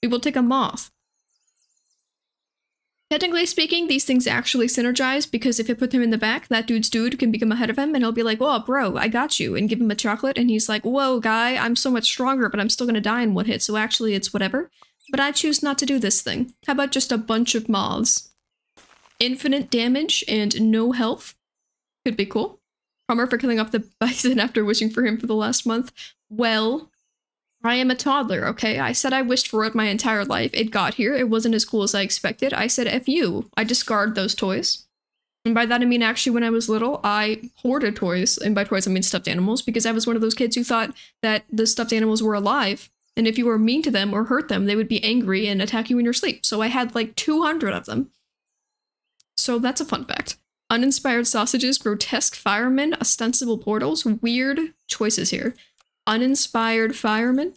We will take a moth. Technically speaking, these things actually synergize because if you put him in the back, that dude's dude can become ahead of him and he'll be like, whoa, bro, I got you, and give him a chocolate, and he's like, whoa, guy, I'm so much stronger, but I'm still gonna die in one hit, so actually it's whatever. But I choose not to do this thing. How about just a bunch of moths? Infinite damage and no health. Could be cool. Bummer for killing off the bison after wishing for him for the last month. Well, I am a toddler, okay? I said I wished for it my entire life. It got here. It wasn't as cool as I expected. I said, F you. I discard those toys. And by that I mean actually when I was little, I hoarded toys. And by toys I mean stuffed animals, because I was one of those kids who thought that the stuffed animals were alive. And if you were mean to them or hurt them, they would be angry and attack you in your sleep. So I had like 200 of them. So that's a fun fact. Uninspired sausages, grotesque firemen, ostensible portals. Weird choices here. Uninspired fireman.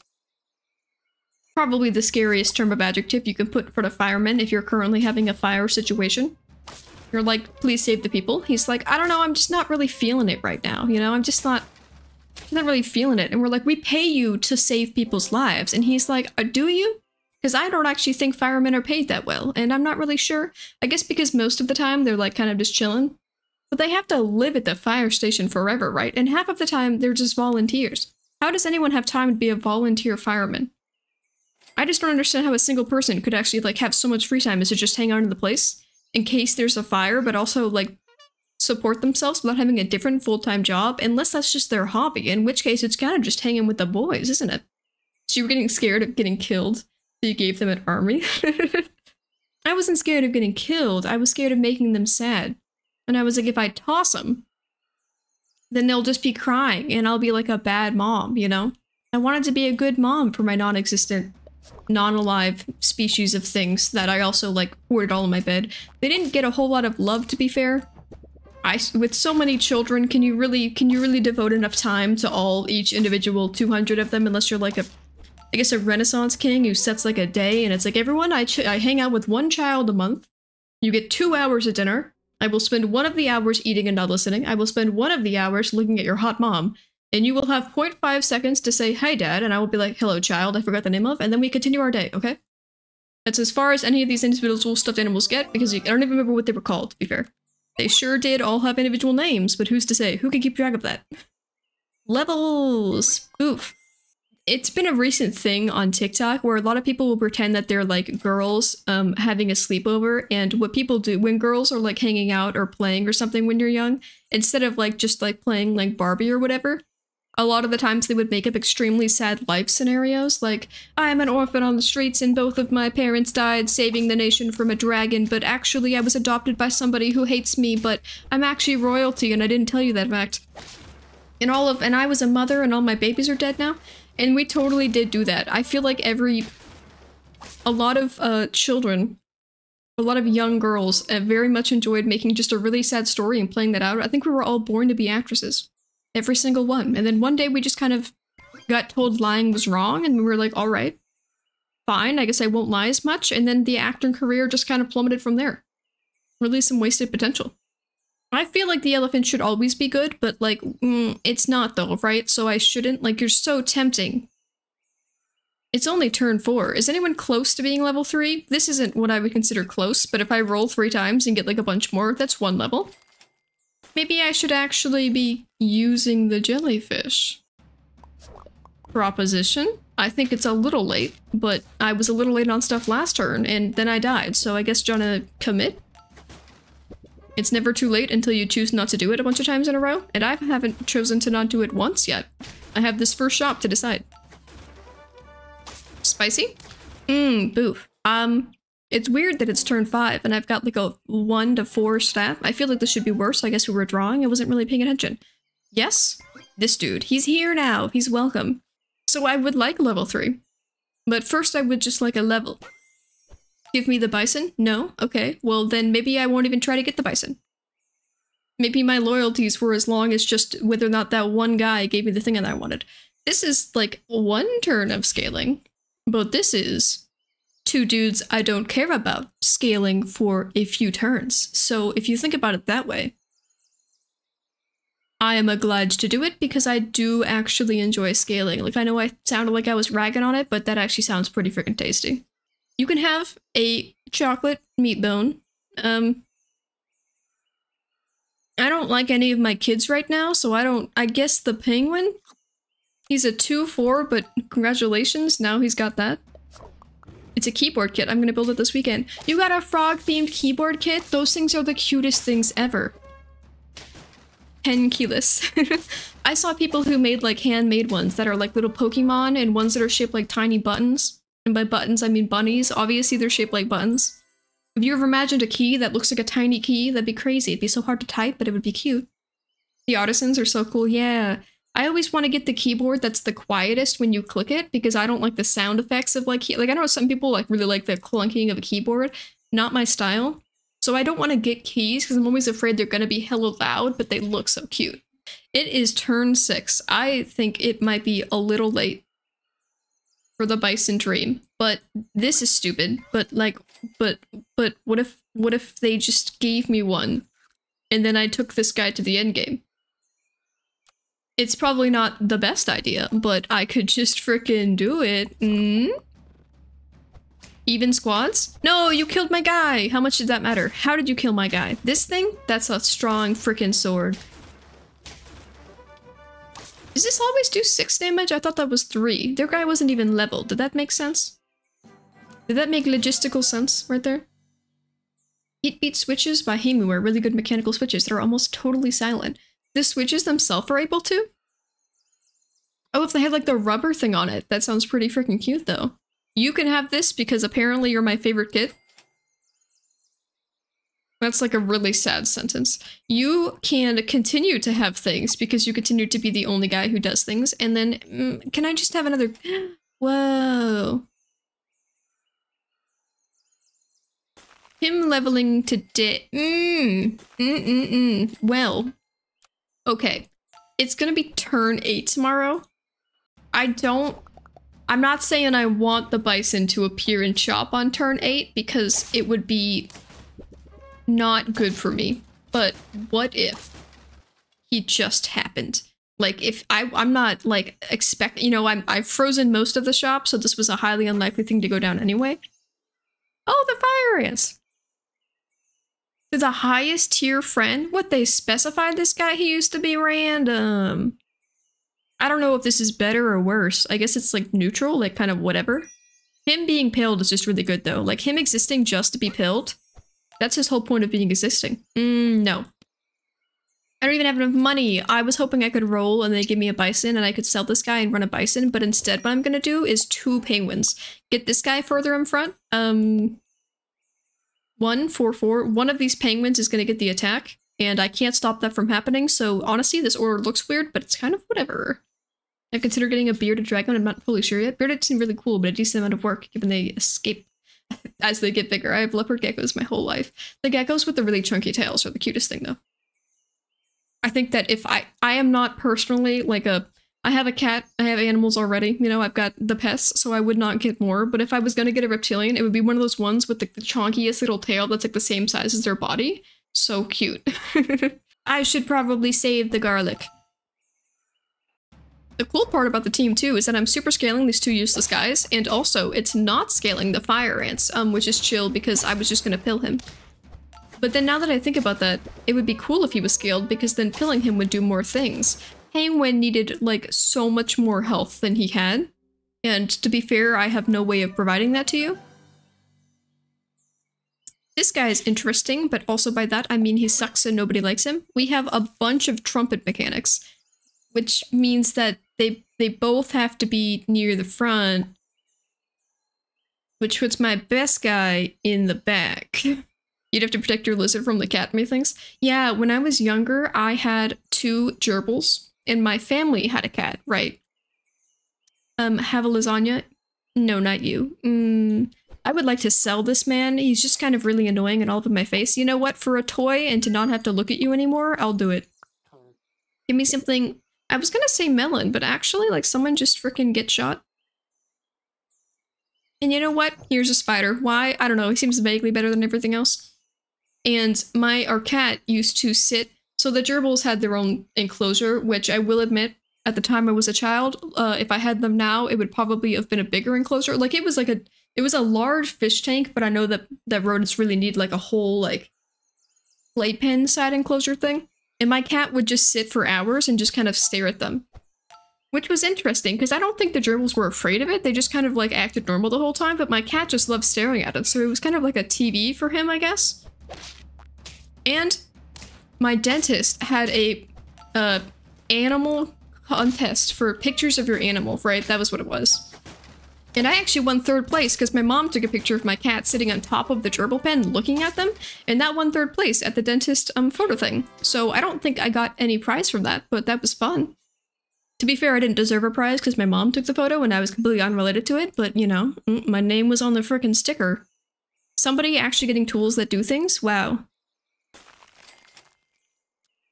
Probably the scariest term of adjective you can put for the fireman if you're currently having a fire situation. You're like, please save the people. He's like, I don't know, I'm just not really feeling it right now, you know? I'm not really feeling it. And we're like, we pay you to save people's lives. And he's like, do you? Because I don't actually think firemen are paid that well. And I'm not really sure. I guess because most of the time they're like kind of just chilling. But they have to live at the fire station forever, right? And half of the time they're just volunteers. How does anyone have time to be a volunteer fireman? I just don't understand how a single person could actually like have so much free time as to just hang out in the place in case there's a fire, but also like support themselves without having a different full-time job, unless that's just their hobby, in which case it's kind of just hanging with the boys, isn't it? So you were getting scared of getting killed, so you gave them an army? I wasn't scared of getting killed, I was scared of making them sad. And I was like, if I toss them, then they'll just be crying, and I'll be like a bad mom, you know? I wanted to be a good mom for my non-existent, non-alive species of things that I also, like, hoarded all in my bed. They didn't get a whole lot of love, to be fair. With so many children, can you really devote enough time to each individual 200 of them, unless you're like I guess a Renaissance king who sets like a day, and it's like, everyone, I hang out with one child a month. You get 2 hours at dinner. I will spend 1 of the hours eating and not listening. I will spend 1 of the hours looking at your hot mom. And you will have 0.5 seconds to say, hi, Dad, and I will be like, hello, child, I forgot the name of, and then we continue our day, okay? That's as far as any of these individual stuffed animals get, because I don't even remember what they were called, to be fair. They sure did all have individual names, but who's to say? Who can keep track of that? Levels! Oof. It's been a recent thing on TikTok where a lot of people will pretend that they're like girls having a sleepover, and what people do when girls are like hanging out or playing or something when you're young, instead of like just like playing like Barbie or whatever, a lot of the times they would make up extremely sad life scenarios like, I'm an orphan on the streets and both of my parents died saving the nation from a dragon, but actually I was adopted by somebody who hates me, but I'm actually royalty and I didn't tell you that fact. And I was a mother and all my babies are dead now. And we totally did do that. I feel like a lot of children, a lot of young girls very much enjoyed making just a really sad story and playing that out. I think we were all born to be actresses. Every single one. And then one day we just kind of got told lying was wrong, and we were like, alright, fine, I guess I won't lie as much. And then the acting career just kind of plummeted from there. Really some wasted potential. I feel like the elephant should always be good, but like, it's not though, right? So I shouldn't, like, you're so tempting. It's only turn 4. Is anyone close to being level 3? This isn't what I would consider close, but if I roll 3 times and get like a bunch more, that's 1 level. Maybe I should actually be using the jellyfish. Proposition? I think it's a little late, but I was a little late on stuff last turn, and then I died, so I guess gonna commit? It's never too late until you choose not to do it a bunch of times in a row, and I haven't chosen to not do it once yet. I have this first shop to decide. Spicy? Boof. It's weird that it's turn 5, and I've got like a 1 to 4 stat. I feel like this should be worse. I guess we were drawing. I wasn't really paying attention. Yes? This dude. He's here now. He's welcome. So I would like level 3. But first I would just like a level. Give me the bison? No? Okay. Well, then maybe I won't even try to get the bison. Maybe my loyalties were as long as just whether or not that one guy gave me the thing that I wanted. This is like 1 turn of scaling, but this is 2 dudes I don't care about scaling for a few turns. So if you think about it that way, I am obliged to do it because I do actually enjoy scaling. Like, I know I sounded like I was ragging on it, but that actually sounds pretty freaking tasty. You can have a chocolate meat bone. I don't like any of my kids right now, so I guess the penguin, he's a 2-4, but congratulations, now he's got that. It's a keyboard kit. I'm gonna build it this weekend. You got a frog-themed keyboard kit? Those things are the cutest things ever. 10 keyless. I saw people who made like handmade ones that are like little Pokemon and ones that are shaped like tiny buttons. And by buttons, I mean bunnies. Obviously, they're shaped like buttons. Have you ever imagined a key that looks like a tiny key? That'd be crazy. It'd be so hard to type, but it would be cute. The artisans are so cool. Yeah. I always want to get the keyboard that's the quietest when you click it because I don't like the sound effects of like I know some people like really like the clunking of a keyboard. Not my style. So I don't want to get keys because I'm always afraid they're going to be hella loud, but they look so cute. It is turn 6. I think it might be a little late for the bison dream, but this is stupid. But like, but what if they just gave me one and then I took this guy to the end game? It's probably not the best idea, but I could just frickin' do it. Even squads? No, you killed my guy! How much did that matter? How did you kill my guy? This thing? That's a strong frickin' sword. Does this always do 6 damage? I thought that was 3. Their guy wasn't even leveled. Did that make sense? Did that make logistical sense right there? Heat beat switches by Heimu are really good mechanical switches that are almost totally silent. The switches themselves are able to? Oh, if they had like the rubber thing on it. That sounds pretty freaking cute though. You can have this because apparently you're my favorite kid. That's like a really sad sentence. You can continue to have things because you continue to be the only guy who does things. And then, can I just have another? Whoa. Him leveling to Well, okay. It's gonna be turn 8 tomorrow. I'm not saying I want the bison to appear and chop on turn 8 because it would be not good for me. But what if he just happened? Like if I'm not like I've frozen most of the shop, so this was a highly unlikely thing to go down anyway. Oh, the fire ants. To the highest tier friend? What, they specified this guy? He used to be random. I don't know if this is better or worse. I guess it's like neutral, like kind of whatever. Him being pilled is just really good though. Like him existing just to be pilled. That's his whole point of being existing. No. I don't even have enough money. I was hoping I could roll and they give me a bison and I could sell this guy and run a bison, but instead what I'm gonna do is 2 penguins. Get this guy further in front. 1, 4, 4. One of these penguins is gonna get the attack. And I can't stop that from happening, so honestly, this order looks weird, but it's kind of whatever. I've considered getting a bearded dragon, I'm not fully sure yet. Bearded seem really cool, but a decent amount of work, given they escape as they get bigger. I have leopard geckos my whole life. The geckos with the really chunky tails are the cutest thing, though. I think that if I am not personally, like I have a cat, I have animals already, you know, I've got the pests, so I would not get more, but if I was gonna get a reptilian, it would be one of those ones with the chonkiest little tail that's like the same size as their body. So cute. I should probably save the garlic. The cool part about the team too is that I'm super scaling these 2 useless guys, and also it's not scaling the fire ants, which is chill because I was just gonna pill him. But then now that I think about that, it would be cool if he was scaled because then pilling him would do more things. Penguin needed like so much more health than he had, and to be fair, I have no way of providing that to you. This guy is interesting, but also by that I mean he sucks and nobody likes him. We have a bunch of trumpet mechanics, which means that they both have to be near the front, which puts my best guy in the back. You'd have to protect your lizard from the cat things. Yeah, when I was younger, I had 2 gerbils, and my family had a cat, right? Have a lasagna? No, not you. I would like to sell this man. He's just kind of really annoying and all up in my face. You know what? For a toy and to not have to look at you anymore, I'll do it. Give me something. I was gonna say melon, but actually, like, someone just freaking get shot. And you know what? Here's a spider. Why? I don't know. He seems vaguely better than everything else. And our cat used to sit So the gerbils had their own enclosure, which I will admit, at the time I was a child, if I had them now, it would probably have been a bigger enclosure. Like it was a large fish tank, but I know that rodents really need like a whole like playpen side enclosure thing. And my cat would just sit for hours and just kind of stare at them. Which was interesting, because I don't think the gerbils were afraid of it. They just kind of like acted normal the whole time, but my cat just loved staring at it. So it was kind of like a TV for him, I guess. And my dentist had a animal contest for pictures of your animal, right? That was what it was. And I actually won 3rd place because my mom took a picture of my cat sitting on top of the gerbil pen looking at them, and that won 3rd place at the dentist photo thing. So I don't think I got any prize from that, but that was fun. To be fair, I didn't deserve a prize because my mom took the photo and I was completely unrelated to it, but you know, my name was on the frickin' sticker. Somebody actually getting tools that do things? Wow.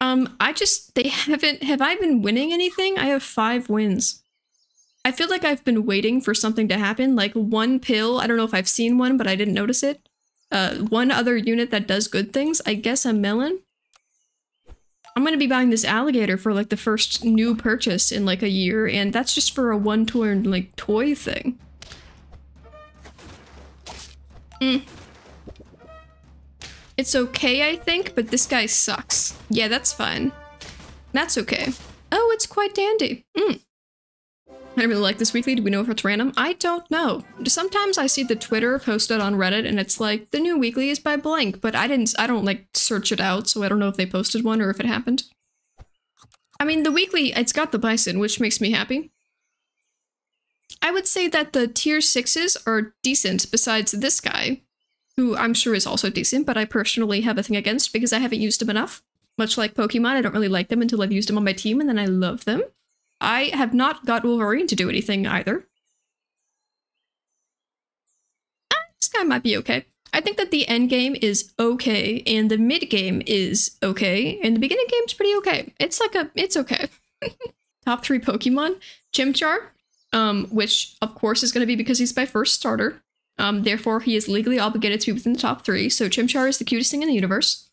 Have I been winning anything? I have 5 wins. I feel like I've been waiting for something to happen, like one pill, I don't know if I've seen one, but I didn't notice it. One other unit that does good things, I guess a melon? I'm gonna be buying this alligator for like the first new purchase in like a year, and that's just for a one-turn like toy thing. It's okay, I think, but this guy sucks. Yeah, that's fine. That's okay. Oh, it's quite dandy. I don't really like this weekly. Do we know if it's random? I don't know. Sometimes I see the Twitter posted on Reddit and it's like, the new weekly is by blank, but I don't like search it out, so I don't know if they posted one or if it happened. I mean, the weekly, it's got the bison, which makes me happy. I would say that the tier 6s are decent besides this guy, who I'm sure is also decent, but I personally have a thing against because I haven't used him enough. Much like Pokemon, I don't really like them until I've used them on my team and then I love them. I have not got Wolverine to do anything either. This guy might be okay. I think that the end game is okay, and the mid game is okay, and the beginning game's pretty okay. It's okay. Top 3 Pokemon. Chimchar, which of course is going to be because he's my first starter. Therefore he is legally obligated to be within the top 3, so Chimchar is the cutest thing in the universe.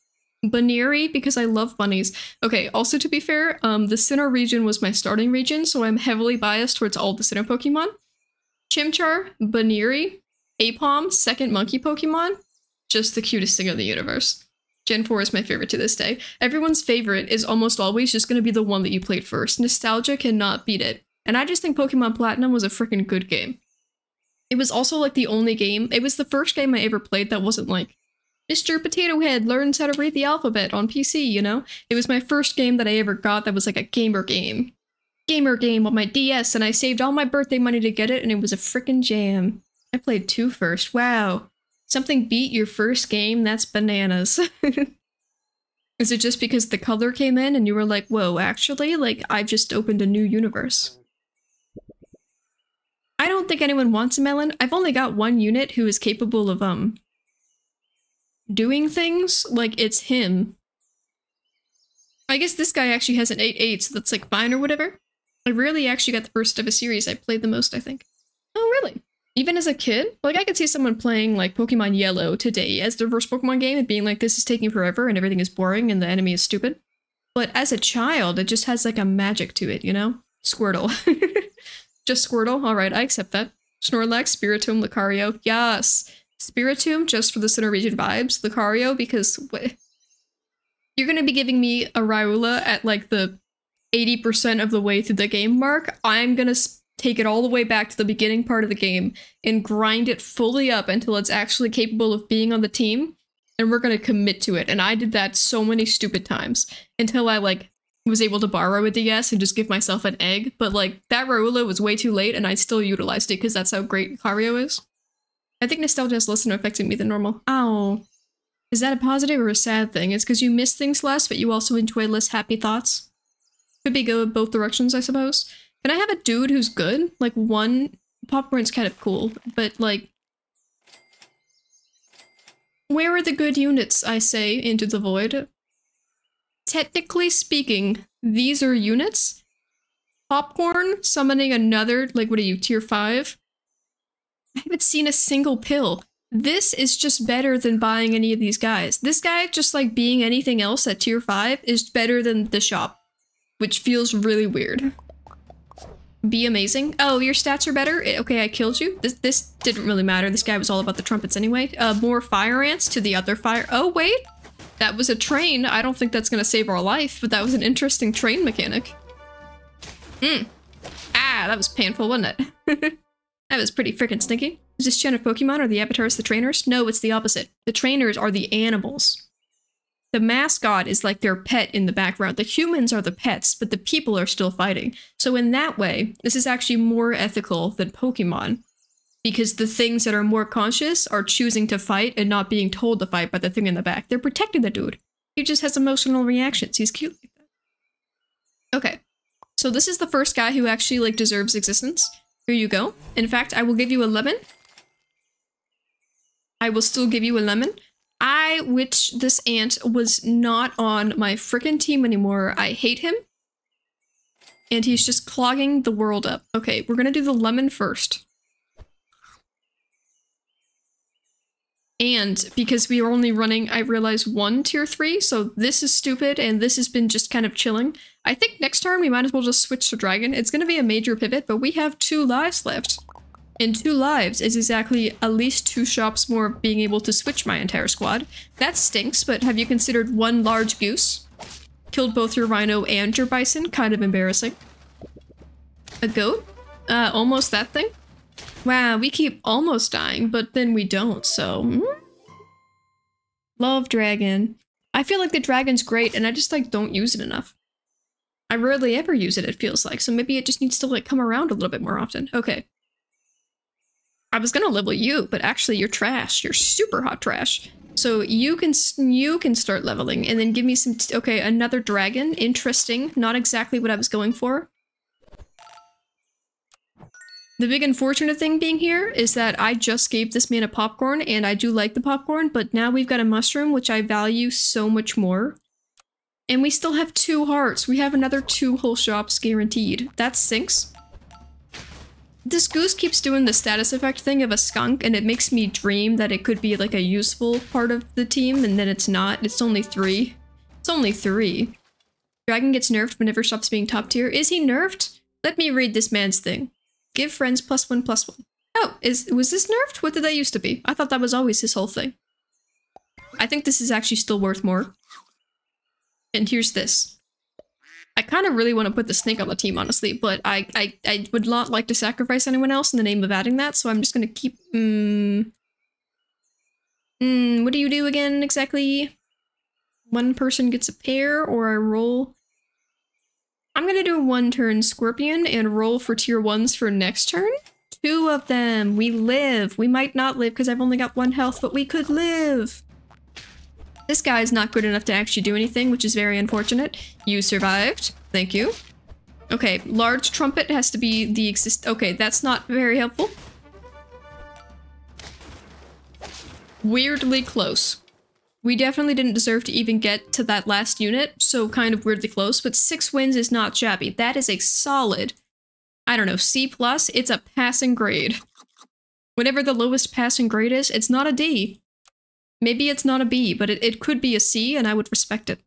Baneri, because I love bunnies. Okay, also to be fair, the Sinnoh region was my starting region, so I'm heavily biased towards all the Sinnoh Pokemon. Chimchar, Baneri, Aipom, second monkey Pokemon, just the cutest thing in the universe. Gen 4 is my favorite to this day. Everyone's favorite is almost always just gonna be the one that you played first. Nostalgia cannot beat it. And I just think Pokemon Platinum was a freaking good game. It was also like the only game, it was the first game I ever played that wasn't like, Mr. Potato Head learns how to read the alphabet on PC, you know? It was my first game that I ever got that was like a gamer game. Gamer game on my DS, and I saved all my birthday money to get it, and it was a frickin' jam. I played 2 first. Wow. Something beat your first game? That's bananas. Is it just because the color came in and you were like, whoa, actually, like, I've just opened a new universe? I don't think anyone wants a melon. I've only got 1 unit who is capable of, doing things, like it's him. I guess this guy actually has an 8-8, so that's like fine or whatever. I rarely actually got the first of a series I played the most, I think. Oh, really? Even as a kid? Like, I could see someone playing, like, Pokemon Yellow today as their first Pokemon game and being like, this is taking forever and everything is boring and the enemy is stupid. But as a child, it just has, like, a magic to it, you know? Squirtle. Just Squirtle? Alright, I accept that. Snorlax, Spiritomb, Lucario. Yes! Spiritomb, just for the Sinnoh region vibes. Lucario, because you're gonna be giving me a Raiula at like the 80% of the way through the game mark. I'm gonna take it all the way back to the beginning part of the game and grind it fully up until it's actually capable of being on the team, and we're gonna commit to it. And I did that so many stupid times until I like was able to borrow a DS and just give myself an egg, but like that Raiula was way too late and I still utilized it because that's how great Lucario is. I think nostalgia has less affected me than normal. Ow. Is that a positive or a sad thing? It's because you miss things less, but you also enjoy less happy thoughts? Could be go both directions, I suppose. Can I have a dude who's good? Like, one... Popcorn's kind of cool, but, like... Where are the good units, I say, into the void? Technically speaking, these are units. Popcorn, summoning another, like, what are you, tier 5? I haven't seen a single pill. This is just better than buying any of these guys. This guy, just like being anything else at tier 5, is better than the shop, which feels really weird. Be amazing. Oh, your stats are better? Okay, I killed you. This didn't really matter. This guy was all about the trumpets anyway. More fire ants to the other fire. Oh, wait. That was a train. I don't think that's gonna save our life, but that was an interesting train mechanic. Ah, that was painful, wasn't it? That was pretty freaking stinky. Is this gen of Pokemon? Are the avatars the trainers? No, it's the opposite. The trainers are the animals. The mascot is like their pet in the background. The humans are the pets, but the people are still fighting. So in that way, this is actually more ethical than Pokemon. Because the things that are more conscious are choosing to fight and not being told to fight by the thing in the back. They're protecting the dude. He just has emotional reactions. He's cute like that. Okay. So this is the first guy who actually, like, deserves existence. Here you go. In fact, I will give you a lemon. I will still give you a lemon. I wish this ant was not on my frickin' team anymore. I hate him. And he's just clogging the world up. Okay, we're gonna do the lemon first. And because we are only running, I realize, 1 tier 3, so this is stupid and this has been just kind of chilling. I think next turn we might as well just switch to dragon. It's gonna be a major pivot, but we have 2 lives left. And 2 lives is exactly at least 2 shops more of being able to switch my entire squad. That stinks, but have you considered 1 large goose? Killed both your rhino and your bison, kind of embarrassing. A goat? Almost that thing? Wow, we keep almost dying, but then we don't, so... Love dragon. I feel like the dragon's great, and I just, like, don't use it enough. I rarely ever use it, it feels like, so maybe it just needs to, like, come around a little bit more often. Okay. I was gonna level you, but actually you're trash. You're super hot trash. So you can start leveling, and then give me some... okay, another dragon. Interesting. Not exactly what I was going for. The big unfortunate thing being here is that I just gave this man a popcorn, and I do like the popcorn, but now we've got a mushroom, which I value so much more. And we still have 2 hearts. We have another 2 whole shops guaranteed. That sinks. This goose keeps doing the status effect thing of a skunk, and it makes me dream that it could be like a useful part of the team, and then it's not. It's only 3. It's only 3. Dragon gets nerfed whenever stops being top tier. Is he nerfed? Let me read this man's thing. Give friends +1/+1. Oh, was this nerfed? What did that used to be? I thought that was always his whole thing. I think this is actually still worth more. And here's this. I kind of really want to put the snake on the team, honestly, but I would not like to sacrifice anyone else in the name of adding that, so I'm just gonna keep... what do you do again, exactly? 1 person gets a pair, or I roll... I'm gonna do 1 turn Scorpion and roll for tier 1s for next turn. 2 of them. We live. We might not live because I've only got 1 health, but we could live. This guy's not good enough to actually do anything, which is very unfortunate. You survived. Thank you. Okay, large trumpet has to be the okay, that's not very helpful. Weirdly close. We definitely didn't deserve to even get to that last unit, so kind of weirdly close, but 6 wins is not shabby. That is a solid, I don't know, C+, it's a passing grade. Whatever the lowest passing grade is, it's not a D. Maybe it's not a B, but it could be a C, and I would respect it.